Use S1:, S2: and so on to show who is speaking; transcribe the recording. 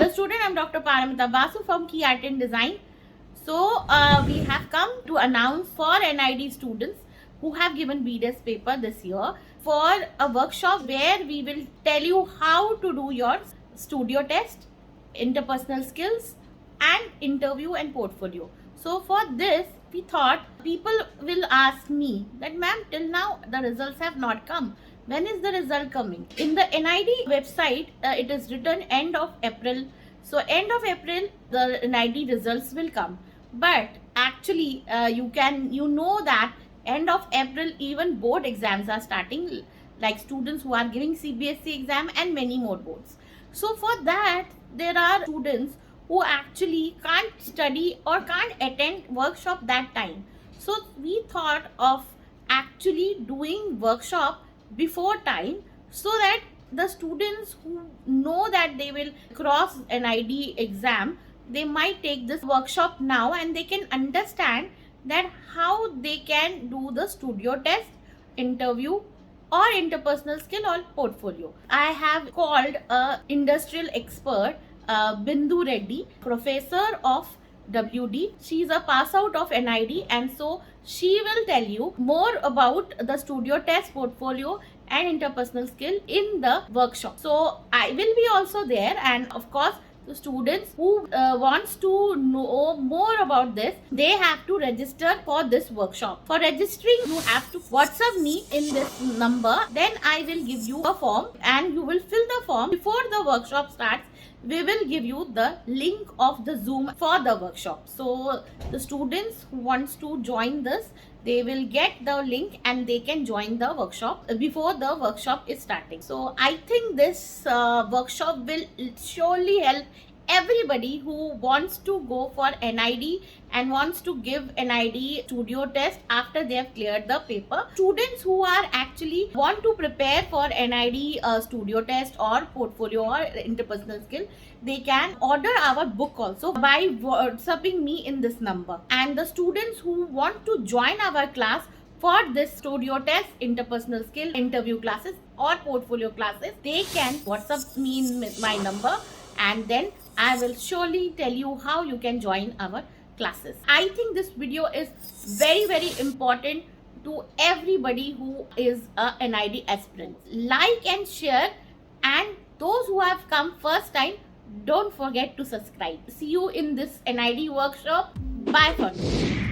S1: Dear student, I'm Dr. Paramita Basu from Key Art and Design. So we have come to announce for NID students who have given BDes paper this year for a workshop where we will tell you how to do your studio test, interpersonal skills and interview and portfolio. So for this, we thought people will ask me that ma'am, till now the results have not come. When is the result coming? In the NID website, it is written end of April. So end of April, the NID results will come. But actually, you know that end of April, even board exams are starting, like students who are giving CBSE exam and many more boards. So for that, there are students who actually can't study or can't attend workshop that time. So we thought of actually doing workshop before time so that the students who know that they will cross an NID exam, they might take this workshop now and they can understand that how they can do the studio test, interview or interpersonal skill or portfolio. I have called a industrial expert, BINDU Reddy, professor of WD. She is a pass out of NID and so she will tell you more about the studio test, portfolio and interpersonal skill in the workshop. So I will be also there, and of course the students who wants to know more about this, they have to register for this workshop. For registering, you have to WhatsApp me in this number. Then I will give you a form and you will fill the form. Before the workshop starts, we will give you the link of the Zoom for the workshop. So the students who wants to join this, they will get the link and they can join the workshop before the workshop is starting. So I think this workshop will surely help everybody who wants to go for NID and wants to give NID studio test after they have cleared the paper. Students who are actually want to prepare for NID studio test or portfolio or interpersonal skill, they can order our book also by WhatsApping me in this number. And the students who want to join our class for this studio test, interpersonal skill, interview classes or portfolio classes, they can WhatsApp me in my number and then I will surely tell you how you can join our classes. I think this video is very important to everybody who is a NID aspirant. Like and share, and those who have come first time, don't forget to subscribe. See you in this NID workshop. Bye for now.